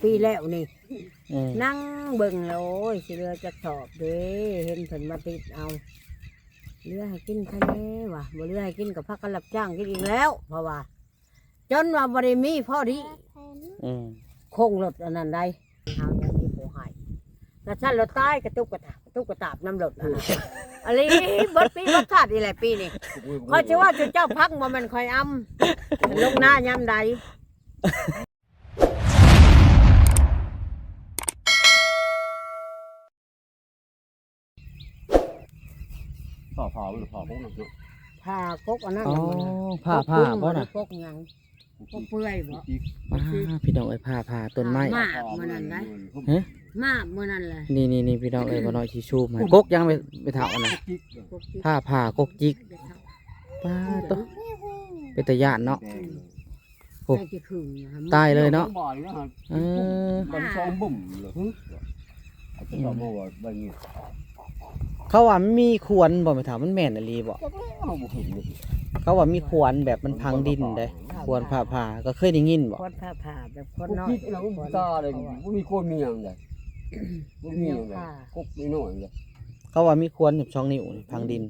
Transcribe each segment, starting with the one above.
ปีแล้วนี่นั่งเบิ่งแล้วโอ้ยสิเรือจะสอบเด้เห็นเพิ่นมาติดเอาเรือให้กินแค่นี้ว่ะบ่เรือให้กินกับพักกันรับจ้างกินอีกแล้วเพราะว่าจนว่าบ่ได้มีพอดีโคงรถอันนั้นได้เฮายังมีผู้ให้ถ้าฉันรถตายกระตุกกระตาบน้ำรถอันนั้นอะไรเบิดปีบัดชาตินี่แหละปีนี้ค่อยสิว่าเจ้าพักบ่แม่นค่อยอำลงหน้ายามใดผ่าหรือผ่าพวกนั้นเนาะ ผ่ากกอันนั้น อ๋อ น่ะ ผ่าบ่น่ะ กกหยังกกเปื่อยบ่ พี่น้องเอ้ยผ่าต้นไม้ มากมื้อนั้นได้ ฮะ มากมื้อนั้นแหละ นี่พี่น้องเอ้ยบ่น้อยสิชูมากกยังไปเฒ่าอันน่ะ กกจิก ผ่ากกจิกป้าตเป็นตาย่านเนาะ โอ้ ได้จะครึ่งนะ ตายเลยเนาะ บ่อยนะฮะ เออ มันซองบุ่มเหรอฮึอาจจะต้องมาว่าใบเงี้ย เขาว่ามันมีควรบ่ไปถามมันแม่นอีหลีบ่ ก็ไม่เอาบ่เห็นเลย เขาว่ามีควรแบบมันพังดินเด้ควรผ่าก็เคยได้ยินบ่ คนผ่าแบบคน กุ๊ก น้อย กิ๊กเราบุตาเลยบ่มีโคนมีหยังเลยบ่มีหยังเลยกุ๊กน้อยเลย เขาว่ามีควรอยู่2 นิ้วนี่พังดิน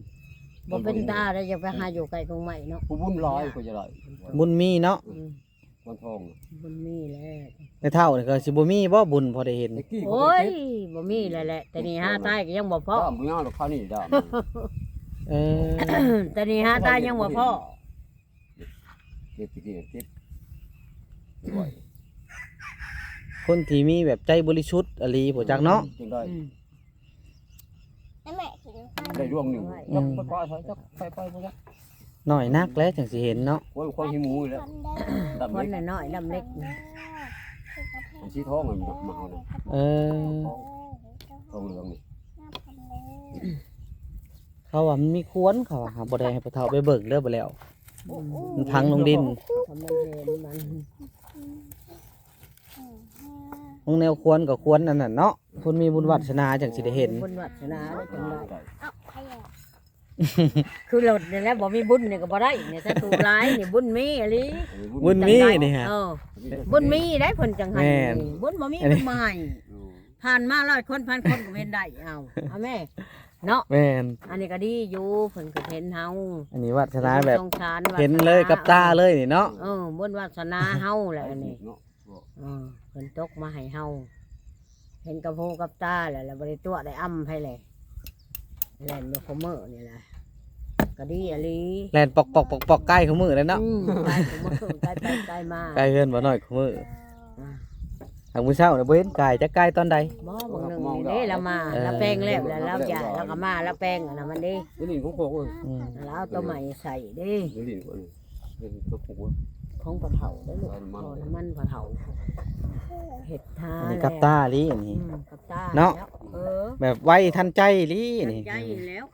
บ่เป็นตาได้จะไปหาอยู่ไกลกงใหม่เนาะ ผู้บุญร้ายก็จะได้ บุญมีเนาะ อืม วันทอง บุญมีแล้ว ในเท่านี่ก็สิบ่มีบ่บุญพอได้เห็น ไอ้กี้ โอ้ยบ่มีแล้วแหละแต่นี่หาตายก็ยังบ่พอ ด้ามบ่ยาวหรอกค่านี่ด้าม เออ แต่นี่หาตายยังบ่พอ เก็บที่เก็บบ่อย คนที่มีแบบใจบริสุทธิ์อหลีบ่จักเนาะ จังได้ อืม ได้ร่วงหนึ่งจับไปปล่อยใส่จับไปบ่จัก น้อยนักแล้วจังสิเห็นเนาะ คนหิมูแล้วดำ คน เล็ก น้อยๆลำเล็กนี่ สีทองมันมาเอาเนี่ย เออ ทองเหลืองนี่ เขาว่ามันมีควรเขาว่าหาบ่ได้ให้ผู้เฒ่าไปเบิ่งเด้อบ่แล้วมันพังลงดิน ทำมันเห็นมัน ลงแนวควรก็ควรนั่นน่ะเนาะคนมีบุญวาสนาจังสิได้เห็น บุญวัฒนาได้จังได้คือรถนี่แหละบ่มีบุญนี่ก็บ่ได้เนี่ยถ้าถูกร้ายนี่บุญมีอะลิ บุญมีนี่ฮะ บุญมีได้เพิ่นจังให้ แม่น บุญบ่มีเพิ่นบ่ให้ผ่านมา100 คน1,000 คนก็เห็นได้เอาแม่เนาะ แม่น อันนี้ก็ดีอยู่เพิ่นก็เห็นเฮา อันนี้วาสนาแบบ สงสารวาสา เห็นเลยกับตาเลยนี่เนาะ บุญวาสนาเฮาแหละอันนี้เพิ่นตกมาให้เฮาเห็นกับหูกับตาแหละแล้วบ่ได้ตัวได้อ้ำให้เลยแล่นมาคอมเมอร์นี่แหละก็ดีอะลี แล่นปอกใกล้เขามือเลยเนาะ ใกล้คอมเมอร์ใกล้ไปใกล้มา ใกล้เฮือนบ่น้อยเขามือทางมื้อเช้าน่ะบ่เห็นไก่จักไก่ตอนใด บ่บางหนึ่งนี่เด้เรามาเราแปลงแล้วแล้วจ่าแล้วก็มาแล้วแปลงอันนั้นมันดี นี่พวกพวก อืม แล้วเอาตัวใหม่ใส่ดิ นี่ก่อนนี่พวกพวก ของปลาเผาได้ลูกมันปลาเผาเห็ดทา อันนี้กับตาลีอันนี้ กับตา เนาะ แล้ว แบบไวทันใจลีนี่ ใจแล้ว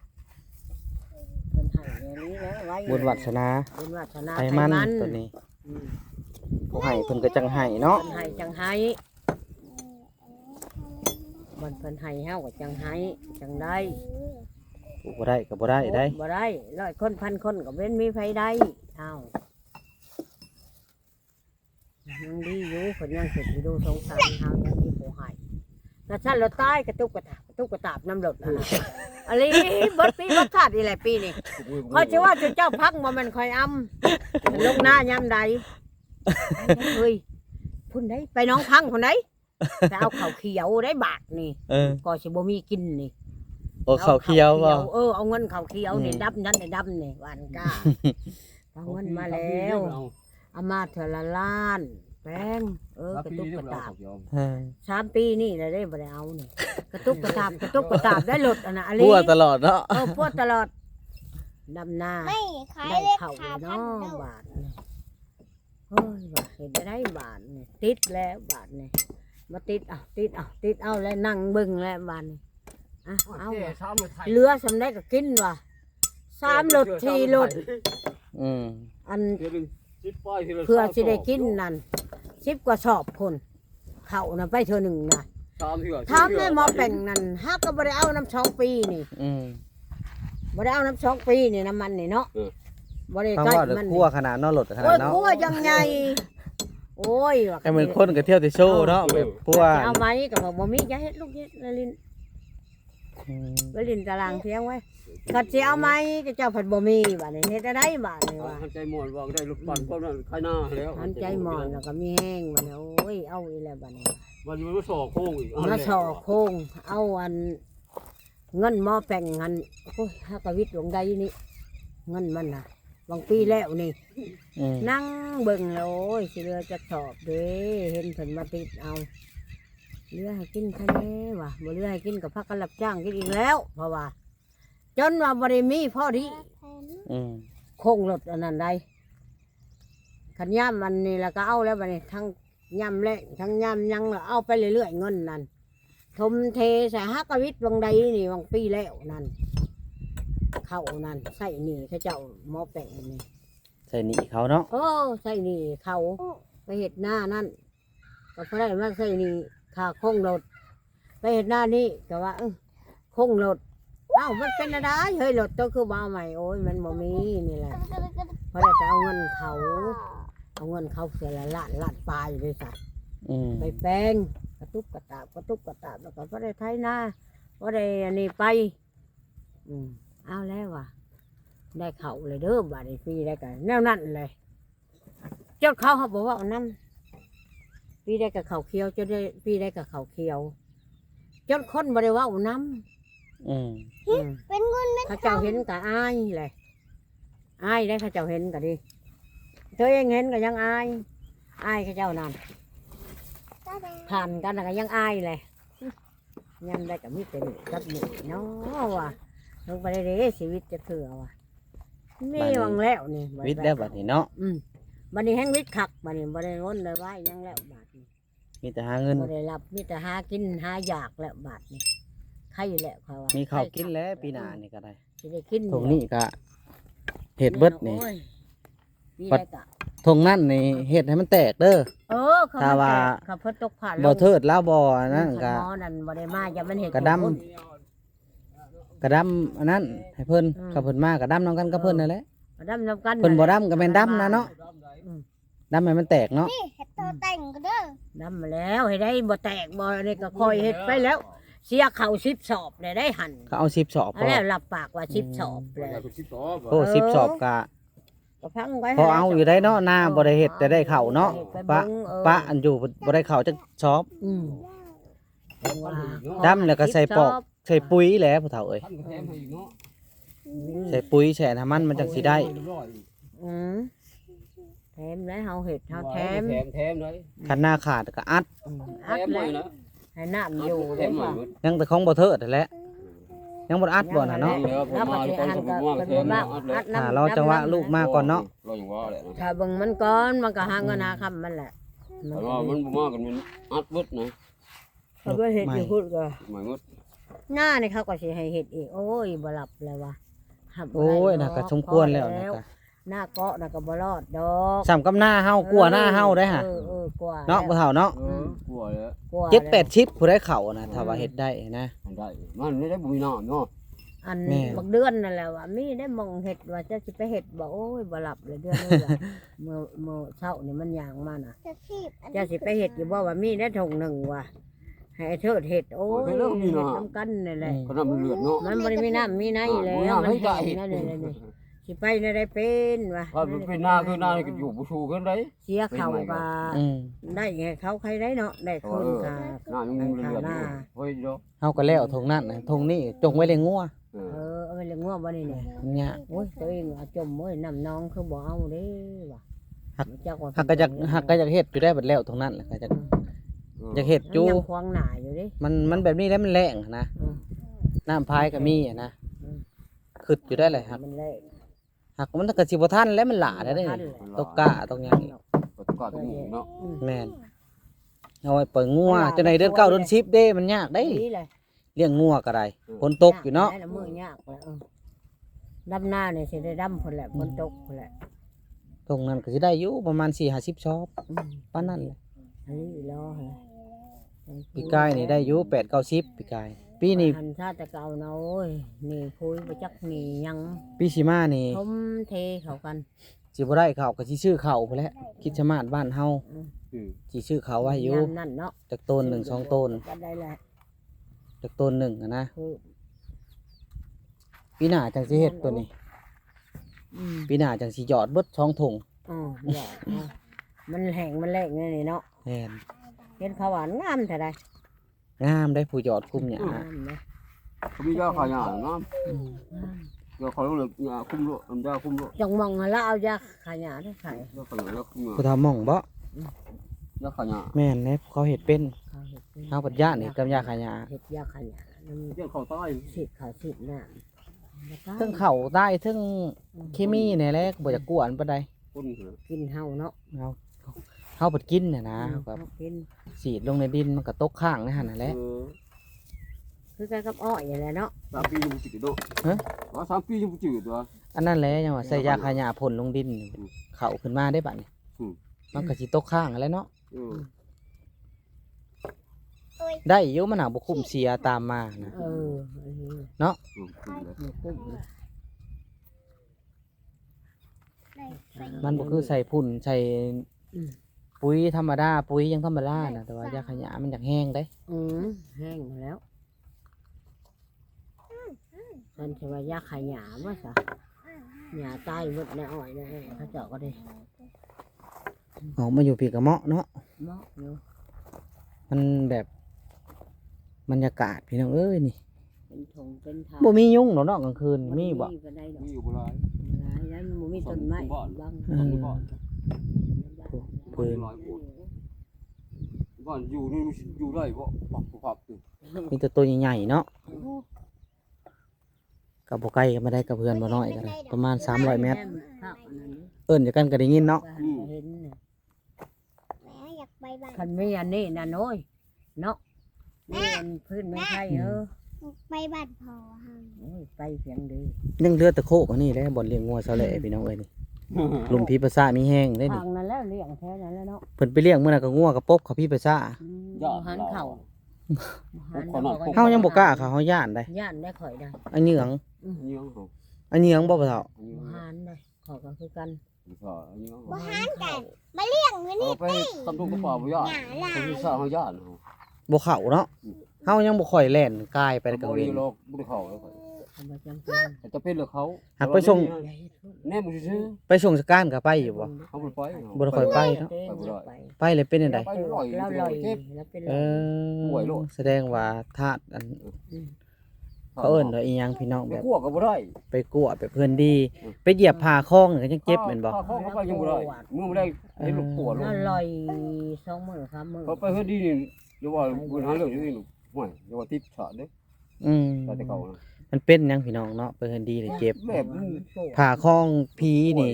เพิ่นให้อย่างนี้แล้วไว้ บุญวัสนา บุญวัฒนา ไขมันตัวนี้ อืม ผู้ให้เพิ่นก็จังให้เนาะ เพิ่นให้จังให้มันเพิ่นให้เฮาก็จังให้จังได้ ผู้บ่ได้ก็บ่ได้ได้ บ่ได้100 คน1,000 คนก็เว้นมีไผได้เอ้ายังดีอยู่เพิ่นยังเก็บอยู่ดูสงสารเฮายังมีผู้ให้ถ้าฉันรถตายกระตุกกระตาบน้ำรถอันนั้นอะไรเบิดปีบัดชาตินี่แหละปีนี้ค่อยสิว่าเจ้าพักบ่แม่นค่อยอำลงหน้ายามใดเฮ้ยพุ่นได้ไปน้องพังพุ่นได้แต่เอาข้าวเขียวได้บาทนี่ เออ ก็สิบ่มีกินนี่ โอ้ข้าวเขียวบ่ เอาเงินข้าวเขียวนี่ดับนั่นได้ดับนี่หวานก้าเอาเงินมาแล้วเอามาเท่าละล้านแป้งกระตุกกระตาบ เออ 3 ปีนี่แหละได้บ่ได้เอานี่กระตุกกระตาบได้รถอันน่ะอะไร พัวตลอดเนาะ พวดตลอดดำนา ไม่ขาย ได้ เล็ก เข่า ขา เลย พัน เนาะ เด้อบ าทนี่เฮ้ยบาทเห็นได้บาทนี่ติดแล้วบาทนี่มาติดเอาแล้วนั่งเบึ้งแล้วบาทนี่เอาเรือสำได้ก็กินว่ะ3 รถ4 รถ อืม อันเพื่อสิได้กินนั่น10 กว่าสอบคนเข้าน่ะไปเท่านึงน่ะถามได้หมอแป่งนั่นฮักก็บ่ได้เอาน้ำ2 ปีนี่ อืม บ่ได้เอาน้ำ2 ปีนี่น้ำมันนี่เนาะบ่ได้ ฟัง ใกล้ ว่าเด้อ มัน คั่วขนาดเนาะรถขนา โอ้ ด ย เนาะ คั่วยังไง โอ้ยว่า แต่เหมือนคนก็เที่ยวแต่โชว์เนาะแบบพวก เอาไหมก็บอกบ่มีจะเฮ็ดลูกเฮ็ดละลิน อืม ละลินตารางเพียงไว้ก็สิเอาไหมก็เจ้าผัดบ่มีบัดนี้เฮ็ดได้บัดนี้ว่า หันใจหมอนวางได้ลูกปั่นก็นั่นใครหน้าแล้ว หันใจหมอนแล้วก็มีแห้งบัดนี้โอ้ยเอาอีแล้วบัดนี้ วันนี้มันสอโค้งอีก มาสอโค้งเอาอันเงินหม้อแป้งหันโอ้ยฮักกะวิทย์ลงได้นี่เงินมันน่ะบางปีแล้วนี่ อืม นั่งเบิ่งแล้วโอ้ยสิเรือจะสอบเด้เห็นเพิ่นมาติดเอาเรือให้กินแค่นี้ว่ะบ่เรือให้กินกับพักกันรับจ้างกินอีกแล้ว เพราะว่า จนว่าบ่ได้มีพอดี อืม โคงรถอันนั้นได้ขันย่ำมันนี่แล้วก็เอาแล้วบัดนี้ทั้งย่ำแรงทั้งย่ำยังแล้วเอาไปเรื่อยๆเงินนั่นทมเทใส่ฮักกะวิทย์บางใดนี่บางปีแล้วนั่นเข้านั่นใส่นี่เขาเจ้าหม้อแป้งนี่ ใส่หนีเขาเนาะ โอ้ใส่นี่เขาไปเห็ดหน้านั่นก็เพราะได้มาใส่นี่ค่าโค้งรถไปเห็ดหน้านี่ก็ว่าโค้งรถเอ้ามันเป็นอะไรเฮ้ยรถต้องคือบ้าใหม่โอ้ยมันบ่มีนี่แหละเพราะได้จะเอาเงินเขาเสียละล้านปลายเลยสัตว์ อืม ไปแปลงกระตุกกระตาบแล้วก็เพราะได้ไถนาเพราะได้อันนี้ไปเอาแล้วว่ะได้เขาเลยเด้อบาดนี้ฟรีได้กันแนวนั่นเลยจดเขาบอกว่าเอาน้ำปีได้กับเขาเคี้ยวจดได้ปีได้กับเขาเคี้ยวจดคนบริว่าเอาน้ำ อืม เป็นเงินข้าเจ้าเห็นกับอายเลยอายได้ข้าเจ้าเห็นกับดิเธอเองเห็นกับยังอายข้าเจ้านั่นผ่านกันก็ยังอายเลยยังได้กับมิตรนี่กับหนึ่งเนาะว่ะลงไปได้เด้ชีวิตจะเถื่อว่ะมีวังแล้วนี่ วิทย์แล้วบัดนี้เนาะ บัดนี้แห้งวิทย์คักบัดนี้บ่ได้ง้นได้ไว้ยังแล้วบาดนี้ มีแต่หาเงิน บ่ได้รับมีแต่หากินหาอยากแล้วบาดนี้ใครแล้วเขาว่า มีข้าวกินแล้วปีหน้านี่ก็ได้ สิได้กิน ทงนี้ก็เห็ดเบิดนี่ โอ้ยปี ปัด แรกอะ ทงนั่นนี่เห็ดให้มันแตกเด้อ เขา ถ้าว่า เขาเพิ่นตกผ่าน บ่เทิดแล้วบ่อันนั่นก็ หมอนั่นบ่ได้มาอย่ามันเห็น กระดำ กระดำอันนั้นให้เพิ่นกับเพิ่นมากระดำน้องกันกับเพิ่นนั่นแหละ กระดำนำกัน เพิ่นบ่ดำก็แม่นดำนะเนาะดำให้มันแตกเนาะ นี่เห็ดตัวแต่งก็เด้อ ดำมาแล้วให้ได้บ่แตกบ่นี่ก็คอยเฮ็ดไปแล้ว เสียเข่า10 สอบได้ได้หั่น เขาเอา10สอบ เอาแล้วรับปากว่า10 สอบเลย โอ้10สอบก็ ก็พังไว้ พอเอาอยู่ได้เนาะหน้าบ่ได้เฮ็ดแต่ได้เข้าเนาะปะปะอันอยู่บ่ได้เข้าจักสอบ ดำแล้วก็ใส่ปอกใส่ปุ๋ยแหละผู้เฒ่าเอ้ยใส่ปุ๋ยแช่น้ำมันมันจังสิได้ แถมแล้วเฮาเฮ็ดเฮาแถม แถมเลย คันหน้าขาดก็อัด อัดเลยให้น้ำอยู่ได้ค่ะ ยังแต่ของบ่เทิดนั่นแหละยังบ่ได้อัดบ่น่ะเนาะ แล้วก็สิอันก็เป็นว่าอัดน้ำ รอจังหวะลูกมาก่อนเนาะ รอจังหวะแหละ ถ้าเบิ่งมันก่อนมันก็หาเงินหาคำมันแหละ แต่ว่ามันบ่มากันมันอัดเบิดนะ เขาบ่เฮ็ดอยู่พุ่นก็ หมายหมด หน้านี่เขาก็สิให้เฮ็ดอีกโอ้ยบ่หลับเลยว่ะหับบ่ โอ้ ได้ ยน่ะก็สมควรแล้วนะก็ หน้าเกาะน่ะก็บ่รอดดอก สำกับหน้าเฮากลัวหน้าเฮาได้ฮะ กลัว เนาะบ่เฒ่าเนาะ กลัวเลย กลัว 7-8ชิปผู้ได้เข้านะถ้าว่าเฮ็ดได้นะ มันได้มันไม่ได้บุญน้ำเนาะ อัน แม่ บักเดือนนั่นแหละว่ามีได้มองเฮ็ดว่าจะสิไปเฮ็ดบ่โอ้ยบ่หลับเลยเดือนนึง เมื่อเช้านี่มันย่างมาน่ะ จะคีบอัน จะสิไปเฮ็ดอยู่บ่ว่ามีได้ทงหนึ่งว่ะให้ไอ้เทิดเฮ็ดโอ้ยเฮ็ดน้ำกันนี่แหละ ก็น้ำมันเลือดเนาะ มันบ่ได้มีน้ำมีในแล้วมันแห้งนั่นนี่สิไปในได้เป็นว่ะ ถ้าเป็นหน้าคือหน้าก็อยู่บ่ชูกันได้ เสียเขาก็ อืม ได้ไงเขาใครได้เนาะได้คนก็ หน้ายังเลือดอยู่เฮ้ยเนาะ เฮาก็แล้วทงนั้นน่ะทงนี้จงไว้เลี้ยงงัว เอาไปเลี้ยงงัวบ่นี่เนี่ย มันเนี่ย โอ้ยตัวเองเอาจมโอ้ยน้ำน้องคือบ่เอาเด้ว่ะ หักก็อยากเฮ็ดอยู่ได้บัดแล้วทงนั้นแหละก็อยากเฮ็ดอยู่ ยังควางหน้าอยู่เด้ มันแบบนี้แล้วมันแรงนะน้ำพายก็มีอะนะขึ้นอยู่ได้เลยครับ มันเละ หักมันก็สิบ่ทันแล้วมันหลาได้เด้ตกกะตกหยังอีก ก็ต้องเนาะ แม่นเอาไว้ปล่อยงัวจังได๋เดือน9เดือน10เด้มันยากเด้ ดีเลย เลี้ยงงัวก็ได้ฝนตกอยู่เนาะ ได้ละมื้อยากแล้วดำหน้านี่สิได้ดำพุ่นแหละฝนตกพุ่นแหละ ตรงนั้นก็สิได้อยู่ประมาณ4-50ชอบปานนั้นแหละ อันนี้รอเหรอ ปีกายนี่ได้อยู่8-90ปีกายปีนี้ หันชาติเก่าเนาะโอ้ยนี่คุยไปจักนี่ยัง ปีสิมานี่ ทมเทเขากัน สิบ่ได้เขาก็สิชื่อเขาพุ่นแหละคิดชะมาดบ้านเฮา สิชื่อเขาไว้อยู่ ยามนั่นเนาะ จากต้นหนึ่งสองต้น ก็ได้แหละ จากต้นหนึ่งอะนะ คือ ปีหน้าจังสิเฮ็ดตัวนี้ ปีหน้าจังสิหยอดเบิดช่องถุง อ๋อหยอดเนาะมันแห้งมันแรงนี่เนาะ แม่น เห็นเขาหวานงามเท่าใด งามได้ผู้หยอดคุ้มหญ้าง ามนะ เขามียาขายาเนาะ อืม งาม ยาขายเลยยาคุ้มด้วยยาคุ้มด้วย จังมองหาแล้วเอายาขายาได้ใส่ ยาขายยาคุ้ม ผู้ทำหม่องบ่ ยาขายา แม่นแหละเขาเฮ็ดเป็น เขาเห็ดเป็น เฮาปัดย่านนี่กับยาขายา เห็ดยาขายาน้ำ เรื่องเขาใต้ สีดเขาสีดน้ำแล้วก็ เทั้งเข้าใต้เทั้งเคมีนี่แหละบ่อยากกวนปานใด คนเหรอ กินเฮาเนาะ เฮาปัดกินน่ะนะแบบ เฮากิน สีดลงในดินมันก็ตกข้างในหั่นน่ะแหละ คือกันกับอ้อยอย่างไรเนาะ 3 ปียังบ่จืดด้วยว่า3 ปียังบ่จืดตัว อันนั้นแหละยังว่าใส่ยาขายาพ่นลงดินเข้าขึ้นมาได้บัดนี้มันก็สิตกข้างนั่นแหละเนาะได้อยู่มันหาบ่คุ้มเสียตามมานะ อันนี้ เนาะ มันกุ้งนะ มันบ่คือใส่พุ่นใส่ อืม ปุ๋ยธรรมดาปุ๋ยยังธรรมดานะแต่ว่ายาขยะมันอยากแห้งได้ แห้งมาแล้วฉันจะว่ายาขายหยามาซะหยาตายหมดในอ้อยในเขาเจาะก็ได้ ออกมาอยู่ปีกระเมาะเนาะ เมาะอยู่ มันแบบบรรยากาศพี่น้องเอ้ยนี่ เป็นถงเป็นทาง บ่มียุงเนาะเนาะกลางคืนมีบ่ บ่ได้ดอก มีอยู่บ่หลาย หลายแล้วมันบ่มีต้นไม้บัง พื้น บ้านอยู่นี่อยู่ได้บ่ปักอยู่ มีแต่ตัวใหญ่ๆเนาะกับบ่ไกลกันมาได้กับเพื่อนบ่น้อยกันเลยประมาณ300 เมตร ภาพอันนั้นนี่ เอิ้นจะกันก็ได้ยินเนาะ ก็เห็นเนี่ย แม่อยากไปบ้าน คันมีอันนี้น่ะน้อยเนาะนี่อันพื้นไม่ใช่ไปบ้านพ่อฮะ โอ้ยไปเพียงดี ยังเหลือแต่โคกอันนี้แหละบ่อนเลี้ยงงัวซะแหละพี่น้องเอ้ยนี่ลุมพี่ประสามีแห้งได้นี่ ทางนั้นแล้วเลี้ยงแท้นั้นแล้วเนาะ เพิ่นไปเลี้ยงมื้อนั้นก็งัวกับปบเขาพี่ประสา หันเข่า เฮายังบ่กล้าเขาเฮาย่านได้ ย่านได้ข่อยได้ อันเหยือง เงี้ยเขา อันเหยืองบ่ปะเฒ่า หันได้ขอก็คือกัน ก็เงี้ย บ้านกันมาเลี้ยงอยู่นี่ ไปตำรวจก็ป่าบ่ยาก หยาลา ไป ย ซ่าเฮาย่าน บ่เข้าเนาะเฮายังบ่ค่อยแล่นกายไปกลางเว บ่ น หรอกบ่ได้เข้าแล้ว ทำมาจำเป็น จะเป็นเหรอเขา หากไปส่ง แน่บ่ซื่อ ไปส่งสการก็ไปอยู่บ่ เขาบ่ไป บ่ได้ค่อยไปเนาะ ไปเลยเป็นจังได ไปลอย แล้วลอย เจ็บ แล้วเป็น เอ ลอย อแสดงว่าธาตุอันเขาเอิ้นว่าอีหยังพี่น้อง ไป แบบ กลัวก็บ่ได้ ไปกลัวไปเพิ่นดี ไปเหยียบผ่าคลองนี่ก็ยังเจ็บแม่นบ่ เขาไปยังบ่ได้เมื่อบ่ได้ให้ลูกปวดล แล้ว ง ลอย2 มื้อ3 มื้อ เขาไปเฮ็ดดีนี่เดี๋ยวว่าปัญหาเรื่องนี้ลูกห่วยเดี๋ยวว่าติดฉาเด้อ อืม แต่เขา มันเป็นหยังพี่น้องเนาะไปเพิ่นดีเลยเจ็บ แบบ ผ่าคลองผีนี่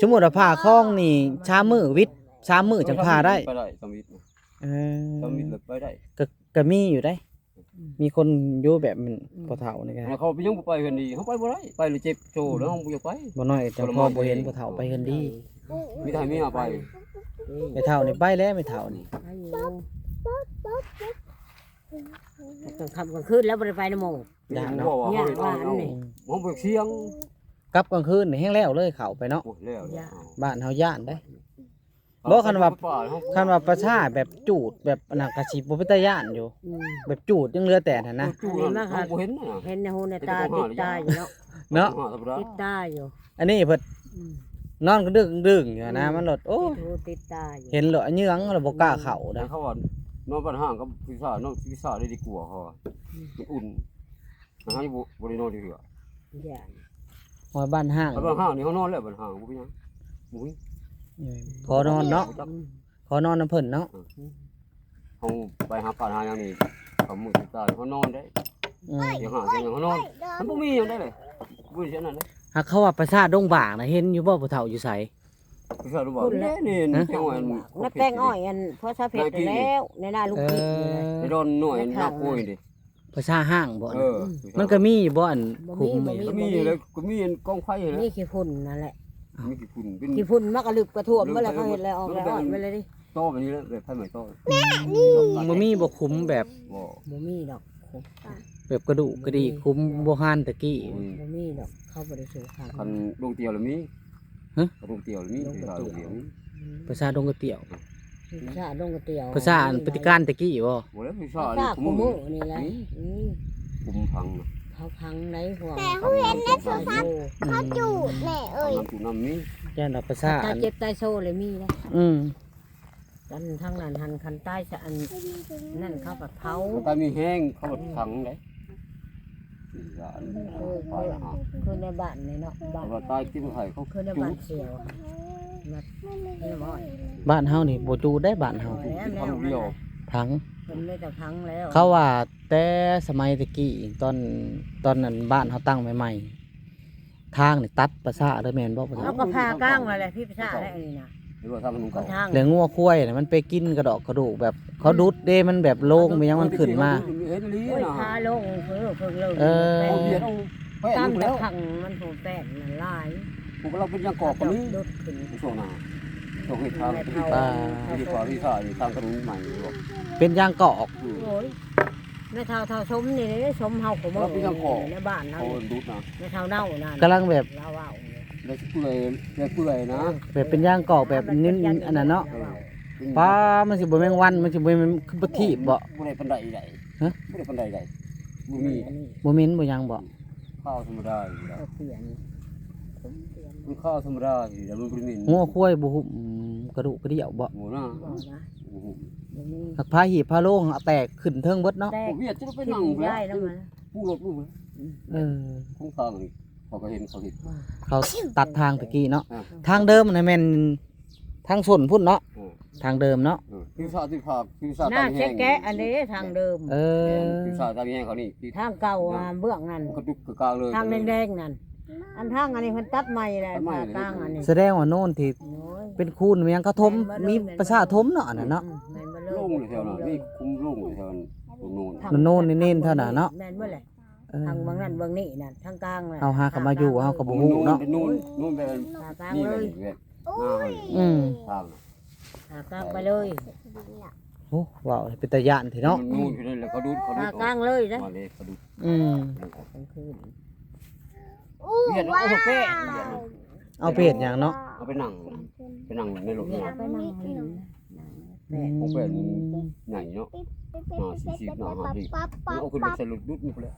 สมมุติว่าผ่าคลองนี่ชามือวิทย์ชามือจังผ่าได้ ไปได้สมิธ เอ สมิธ อ เลยไปได้ ก็มีอยู่ได้ มีคนอยู่แบบมันบ่เฒ่านี่ก็ เขาไปยังบ่ไปเพิ่นดีเขาไปบ่ได้ไปเลยเจ็บโจแล้วบ่อยากไป บ่น้อยจังพอบ่เห็นบ่เฒ่าไปเพิ่นดี มีทางมีหาไป ไม่เฒ่านี่ไปแล้วไม่เฒ่านี่ ไปอยู่กลางค่ำกลางคืนแล้วบ่ได้ไปนำหมู่ ย่านเนาะ ย่านว่าอันนี้ ผมไปเสียง กลับกลางคืนนี่แห้งแล้วเลยเข้าไปเนาะ โอ้แล้ว บ้านเฮาย่านได้ บ่คันว่าประชาแบบจูดแบบอันนั้นก็สิบ่เป็นตาย่านอยู่ แบบจูดยังเหลือแต่นั่นนะ จูนเขาบ่เห็นน่ะ เห็นในหูในตาติดตาอยู่เนาะ เนาะ ธรรมดา ติดตาอยู่ อันนี้เพิ่นนอนก็ดึงอยู่นะมันรถโอ้ ติดหูติดตาอยู่ เห็นเหรอเหยืองแล้วบ่กล้าเข้า แต่ นะ เขาว่านอนบ้านห้างกับพิซซ่านอนพิซซ่าได้ดีกว่าเขาอุ่นนะฮะบ่ได้นอนดีกว่า ย่าน หอยบ้านห้าง บ้านห้างนี่เขานอนแล้วบ้านห้างบ่เป็นหยังบ่มี ขอนอนเนาะขอนอนน้ำเพิ่นเนาะ เขาไปหาป่าหาหยังนี่เขามือติดตาเขานอนได้ อืม อย่างหาอย่างเขานอนมันบ่มีหยังได้เลยบ่ได้เช่นนั้นเลย หากเขาว่าประชาดงบางนะเห็นอยู่บ่ผู้เฒ่าอยู่ไส พิซซ่ารู้บ่นี่จังหวะ นักแต่งอ้อยอันพอซาเผ็ดแล้วในหน้าลูกพี่ ไปโดนหน่วยนักป่วยดิ ประชาห้างบ่ มั มันก็มีอยู่บ่อันคุม ก็มีเลยก็มีกองไฟเลย นี่ขี้ฝุ่นนั่นแหละ มีกี่ฝุ่นเป็น ขี้ฝุ่นมันก็ลึกกระท่วมเมื่อไรเขาเห็นแล้วออกแล้วอ่อนไปเลยดิ โตแบบนี้แล้วแบบไฟไหม้โต บ่มีบ่คุมแบบ บ่ บ่มีดอก แบบกระดูกกระดีคุมบ่ฮานตะกี้ บ่มีดอกเข้าบ่ได้สู่ทาง คันลงเตียวแล้วมี ฮ กระดูกเตี๋ยวนี่กระดูกเตี๋ยวนี่ ภาษาดงกระเตี่ยว ภาษาดงกระเตียว ภาษาอันปฏิการตะกี้บ่ บ่แล้วพี่ชา ภา นี่ ษา คุ คุ ม มื มื อ อ นี่แหละ คุมพัง เขาพังไหนหัว แต่เขาเห็นนะสุสัตว์เขาจูดแม่เอ้ย น้ำจุน้ำนี้ ย่านเอาภาษา ตา อัน เจ็บตายโซ่เลยมีนะ อืม กันทั้งนั้นหันคันใต้จะอันนั่นเขากับเผา ตามีแห้งเขาพังได้ คือในบ้านนี่เนาะบ้าน ว่าตายกินไข่เขา คือในบ้านเสียวนัดนี่บ่อย บ้านเฮานี่บ่จูได้บ้านเฮา แล้วแนว ทำเดียว พัง มันไม่แต่พังแล้ว เขาว่าแต่สมัยตะกี้ตอนนั้นบ้านเฮาตั้งใหม่ๆทางนี่ตัดภาษาเด้อแม่นบ่ภาษา แล้วก็พากลางมาเลยพี่ภาษาได้อันนี้นะ หรือว่าทำขนม ก็ เก่า ทาง แล้วงัวควายน่ะมันไปกินกระดอกกระดูกแบบเขาดุดเด้มันแบบโล่งไปยังมันขึ้นมา เห็นลี โอ้ย นะ พาลงเพิ่งลง เออ เอาเบียดเอาไป ตาม ดู แต่ แล้ว พังมันโหแป้นมันลาย พวกเราเป็นยังกอกกันนี้ ดุดขึ้น ช่วงหน้าช่วงเหตุการณ์ที่ อ่า ที่ขอที่ท่าที่ทางกระดุมใหม่บอก เป็นยางกอก โอ้ยแม่เท่าชมนี่เลยชมเฮาของมึงในบ้าน เขา เฮา ดูดนะ แม่เท่าเน่านั่น กำลังแบบ ลาวาว เลยเปื่อยเลยเปื่อยนะ แบบเป็นยางกอกแบบนิ้นอันนั้นเนาะป้ามันสิบ่แมงวันมันสิบ่แม่นคือบ่ทีบบ่ บ่ได้ปันใดใด ฮะ บ่ได้ปันใดใดบ่มี บ่เหม็นบ่หยังบ่ ข้าวธรรมดาอยู่แล้ว ก็เปลี่ยนผมเปลี่ยน มันข้าวธรรมดาอยู่แล้วมันบ่มี งัวควายบ่หุบกระดูกกระเดี่ยวบ่ หมูนะ บอกนะบ่มี หักพาหีบพาโลงแตกขึ้นเทิงเบิดเนาะ แต่ ผมเวียดจะไป กิน นั่งแล้ว ได้แล้วมัน ผู้รถลูก เออ คงทางนี่เขาก็เห็นเขาเห็น เขาตัดทางตะกี้เนาะทางเดิมน่ะแม่นทางส่วนพุ่นเนาะทางเดิมเนาะ พิวซาที่ภาคพิวซา น่า ตาม เช็ แห้ ค ง แกะอันนี้ทางเดิม เออ พิวซาตามแห้งเขานี่ ทางเก่าเบื้องนั่น กระดุกกระกางเลย ทางแดงๆนั่นอันทางอันนี้มันตัดใหม่เลยทางกลางอันนี้ แสดงว่าโน่นที่ โอ้ย เป็นคูนมันยังเขาทมมีประชาทมเนาะอันนั้นเนาะ แม่นบ่เลย ลุงเลยแถวนั้นนี่คุ้มลุงเลยแถวนั้นโน่น มันโน่นเน้นๆเท่านั้นเนาะ แม่นบ่เลย เออ ทางเบื้องนั่นเบื้องนี้นั่นทางกลางเลย เอาหาเขามาอยู่เฮาก็บ่ฮู้เนาะ นู่นนู่นเป็น ทางกลาง นี่ เล เลย ย อืม ทาง ทางกลางไปเลย โอ้ว้าวเป็นตาย่านทีเนาะ นู่นอยู่นั่นแหละเขาดูเขาดู ทางกลางเลยนะ มาเลยเขาดู อืม กลางคืน เวียดเอาแป้ง เอาเพจอย่างเนาะ เอาไปนั่งในรถ เนี่ยไปนั่งเล่นแม่ ผมเป็นใหญ่เนาะเอาขึ้นไปใส่รถดุดนี่เลย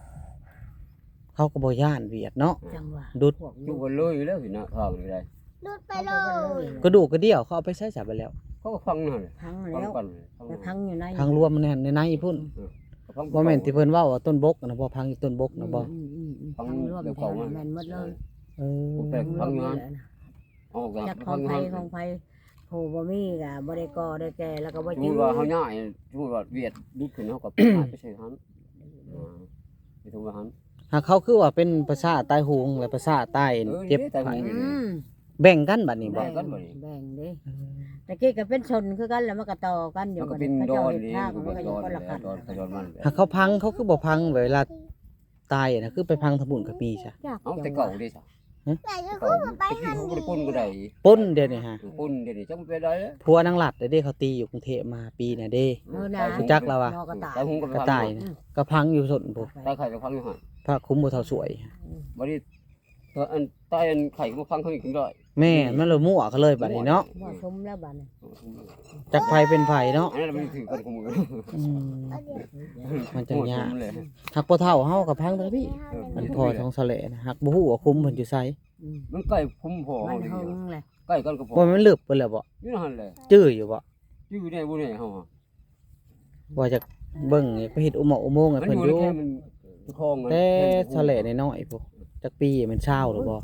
เขาก็บ่ย่านเวียดเนาะ จังหวะ ดุด อยู่กันเลยแล้วสินะทางนี่ได้ ดูดไปเลย กระดูกกระเดี่ยวเขาเอาไปใช้สับไปแล้ว เขาก็ฟังนั่นแหละ พัง ฟัง แล้ว กัน แต่พังอยู่ใน พังรวมมันแน่นในพุ่นบ่แม่นที่เพิ่นเว้าว่าต้นบกนะบ่พังอยู่ต้นบกนะบ่ พังรวมแถวแม่นหมดเลย เออ พังงานออก จากของไผของไผโหบ่มีก็บ่ได้ก่อได้แก่แล้วก็บ่ สม จื้ มุ อ ติว่าเขาง่ายสมมุติว่าเวียดดุดขึ้นเฮากับไปใช้หันไปตรงหัน หากเขาคือว่าเป็นภาษาใต้หูงและภาษาใต้เจ็บไข้ อืม แบ่งกันบัดนี้บ่ แบ่งแบ่งเด้ตะกี้ก็เป็นชนคือกันแล้วมันก็ต่อกันอยู่ มันก็ กัน เป็นด เจ้า อน เฮ็ด นี่ ทาง มัน มัน ก็ ก็อ ด ยู่ อน คนละขั้น ดอนมัน หากเขาพังเขาคือบ่พังเวลาตายนะคือไปพังทบุญกับมีจ้ะ เอาแต่เก่าดิจ้ะ แต่ก็ เก่าตะกี้เขาบ่ได้ปนก็ได้ ปุ้นเดี๋ยวนี้ฮะ ปนเดี๋ยวนี้จังไปได้ ผัวนางหลัดเด้เขาตีอยู่กรุงเทพมาปีน่ะเด้ เออนะ รู้จักแล้ววะ นอกกระต่าย ตายหุงกับ กระต่ายนะก็พังอยู่สนพุ่น ตายไข่กับพังอยู่หั่น พระคุ้มบ่เท่าสวย บ่ได้ตัวอันตายอันไข่ก็พังเขาอีกได้ แม่มันเลยมั่วเขาเลยบัดนี้เนาะ เหมาะสมแล้วบัดนี้ จักไผเป็นไผเนาะ อันนั้นมันถือกันของมือ อืมมันจังยาก เลย หักบ่เท่าเฮากับพังเด้อพี่มันพอทองสะแหลนะหักบ่ฮู้ว่าคุ้มเพิ่นอยู่ไส มันใกล้พุ่มพอ มัน ดี หึงเลย ใกล้กันก็พอ ว่ามันลึกเพิ่นแล้วบ่ อยู่นั่นแหละ จื้ออยู่บ่ อยู่ในบ่ได้เฮา ว่าจะเบิ่งไปเฮ็ดอุโมงค์ให้ มัน เพิ่น อ อยู่ ยู่ แค่มันคลอง แต่สะแหลน้อยๆพุจักปีมันเช้าหรือบ่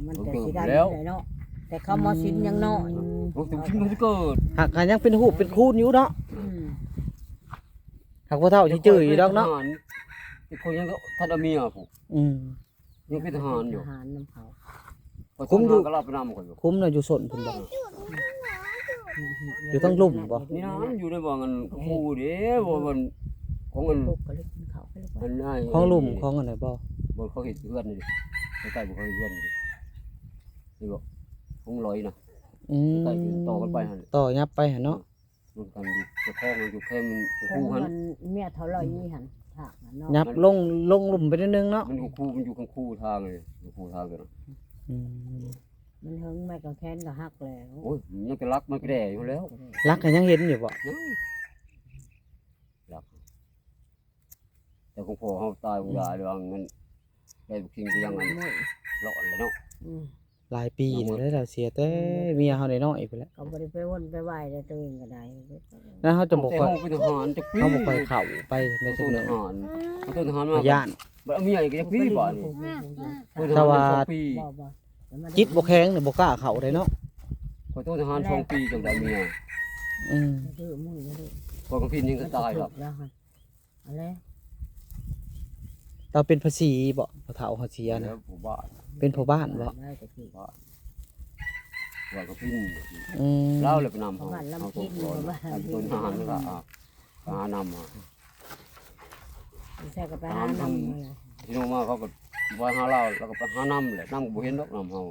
มันแต่สิได้เลยเนาะแต่เขามาสินยังน้อย โอ้ถึงชิ้นมันเกิด หักกันยังเป็นหูปเป็นคูนอยู่เนาะ อืม หักบ่เท่าสิจื้ออยู่ดอกเนาะ อีกคนยังท่านเมียผู้ อืม ยังเป็นทหารอยู่ ทหารน้ำเขา คุ้มดูก็รับไปนำกันอยู่ คุ้มน่ะอยู่สนพุ่นบ่ อยู่ทั้งลุ่มบ่ นี่นะอยู่ในบ่กันคู่เด้บ่มันของมัน พวกก็เลยกินเขาไปเลย อันนั้น ของลุ่มของอันไหนบ่ บ่เขาเฮ็ดเอื้อนนี่ใกล้บ่เขาเฮ็ดเอื้อนนี่นี่บ่ของลอยนะ อืม ใกล้ต่อกันไปหั่น ต่อยับไปหั่นเนาะ มันกันอยู่จะคล้องมันอยู่แค่มัน คง คู่หัน มันเมียเท่าไหร่ยี่หันถากน่ะเนาะ ยับลงหลุมไปนิดนึงเนาะ มันอยู่คู่มันอยู่ข้างคู่ทางเลยอยู่คู่ทางกัน อืม มันหึงไม่ก็แค้นก็ฮักแล้ว โอ้ยมันก็รักมันก็แด่อยู่แล้ว รักก็ยังเห็นอยู่บ่ ยังรักแต่ของพ่อเขาตายของยายเรื่องมันได้บุกทิ้งเลี้ยงมันหลอนเลยเนาะ อืม หลายปีแล้วเราเสียแต่เมียเฮาน้อยๆไปแล้ว เขาบ่ได้ไปวนไปไหว้ได้ตัวเองก็ได้ แล้วเฮาจะบ่ แต่ ค่อย เขาเป็นทหารจะปี เฮาบ่ค่อยเข้าไปใน เป็น ซุ ท มื้อ หารเป็นทหารมา ย่าน บ่เอาเมียอีกจะปีบ่นี่ แต่ว่า ปี บ่ จิตบ่แข็งเนี่ยบ่กล้าเข้าได้เนาะ ขอโทษทหาร2 ปีจังได้เมีย อืม ดื้อมุ่งดื้อ พอกระพินยังก็ตายหรอก แล้วฮะอะไร เราเป็นภาษีบ่พ่อเฒ่าเฮาเสีย แล้ นะ วผู้บ้าน เป็นพ่อบ้านบ่ ได้แต่คือ ว่ากระพิน อืม เล่าเลยไปนำเขา บ้านลำ เอา กิ ตัวน ก่อน บ้าน เอาตัวทหารก็หานำมา ใช่ก็ไปหานำเลย ที่น้องมาเขาก็ว่าหาเล่าแล้วก็ไปหานำแหละนำก็บ่เห็นดอกนำเฮา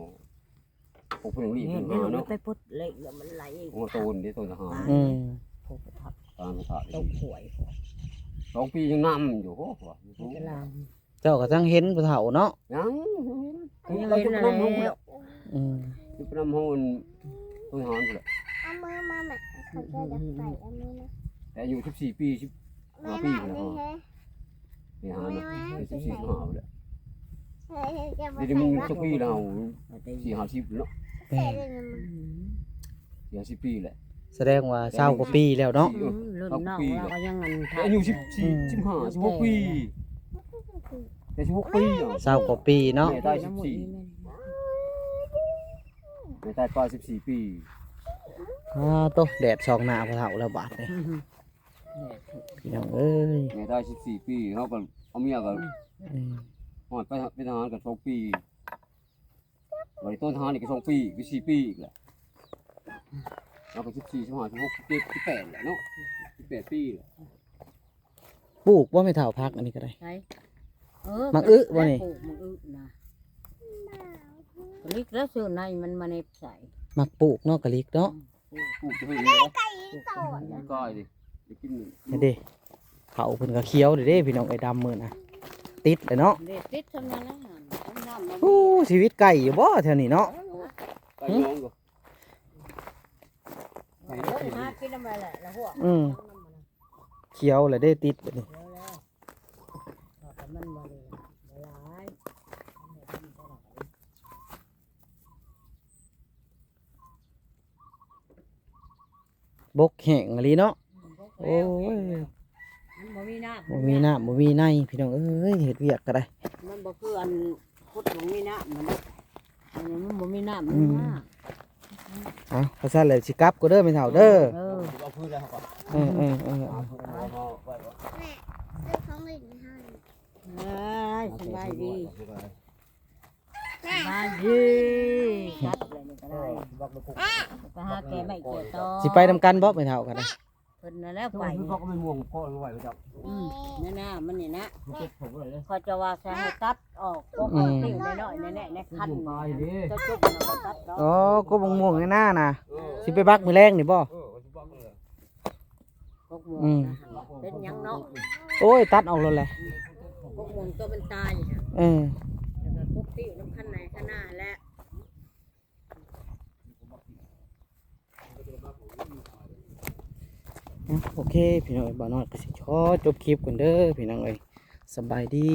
พวกเพิ่นรีบ เห็ เพิ่ น น ไหม หา ลูก เนาะ ไปพุดเล็กแล้วมันไหล โอ้ตูนที่ตัวทหาร อืม โคกทับ ตามภาษา ตกหวย 2 ปียังนำอยู่โห เวลา เจ้าก็จังเห็นพ่อเฒ่าเนาะ ยัง เราจะไปนำห้องแล้ว อืม จะไปนำห้องตัวทหารพุ่นแหละ เอามือมาแม่เขาจะดับใส่เอามือมา แต่อายุ14 ปี แม่ 15 ปี น่ะ แล้ว นี่ ฮะ เฮ้ นี่หาเนาะ14 15แล้ว เฮ้ยจะมา เดี๋ยว ใส่ มัน ละ สักปีแล้ว แต่ 4 50เนาะ แม่ ใส่เลยนะ 40ปีแหละ แสดงว่า20กว่าปีแล้วเนาะ รุ่นน้องเราก็ยังเงิน แต่อายุ14 15 16ปีแต่16ปีอ่ะ 20กว่าปีเนาะ แม่ตาย14แม่ตายปลาย14 ปี โตแดดส่องหน้าพ่อเฒ่าแล้วบาดนี่พี่น้องเอ้ย แม่ตาย14 ปีเขาก็เอาเมียก็ อืม หอดไปเป็นทหารก็2 ปีไว้ต้นทหารอีก2 ปีอีก4 ปีอีกแหละแล้วก็14 15 16 17 18แหละเนาะ18 ปีแหละ ปลูกบ่ไม่เฒ่าพักอันนี้ก็ได้ ใช่ มักอึบ่นี่ มักอึนะลิกแล้วซื้อในมันมาในใส่ มักปลูกเนาะกะลิกเนาะ ปลูกจะให้เลย ไก่ต่อนะ ก้อยดิไปกิน นี่เด้เขาเพิ่นก็เคี้ยวเด้พี่น้องไอ้ดำมื้อน่ะติดเลยเนาะ เด็ดติดทำนั้นแล้วน้ำมัน โอ้ชีวิตไก่อยู่บ่แถวนี้เนาะ ไก่น้องก็ไก่น้อง หากินน้ำอะไรแหละแล้วหัว อืมเคี้ยวเลยได้ติดบัดนี้ แล้วแต่มันบ่เลยบ่หลาย บกแห้งอะลีเนาะโอ้ย มันบ่มีน้ำ บ่มีน้ำบ่มีในพี่น้องเอ้ยเฮ็ดเวียกก็ได้ มันบ่คืออันพุทธบ่มีน้ำมันบ่มีน้ำมันมาก เอาเพราะฉะนั้นเลยสิกลับก็เด้อไม่เฒ่าเด้อ เอาพื้นแล้วครับ เออ ซื้อของเล่นให้ สบายดีสบายดีจัดเลยนี่ก็ได้ไปหาแกไม่เกี่ยวต่อ สิไปนำกันบ่ไม่เฒ่าก็ได้ เพิ่นน่ะแล้ว ไป ไป พ่อก็ไม่ม่วงพ่อไม่ไหวแล้วจ้ะ นั่นน่ะมันนี่นะ เจ็บผมเลย เขาจะว่าจะให้ตัดออกก็เอาติ้วน้อยๆแน่ๆในคันจะจุกมันก็ตัดดอก อ๋อก็บงม่วงในหน้าน่ะสิไปบักมื้อแรงนี่บ่ พวกหมูนะเป็นหยังเนาะ โอ้ยตัดออกแล้วแหละ พวกหมูตัวมันตายอยู่ เออ แล้วก็พวกติ้วน้ำคันไหนข้างหน้าและ โอเคพี่น้องบ่าวน้อยก็สิขอจบคลิปก่อนเด้อพี่น้องเอ้ยสบายดี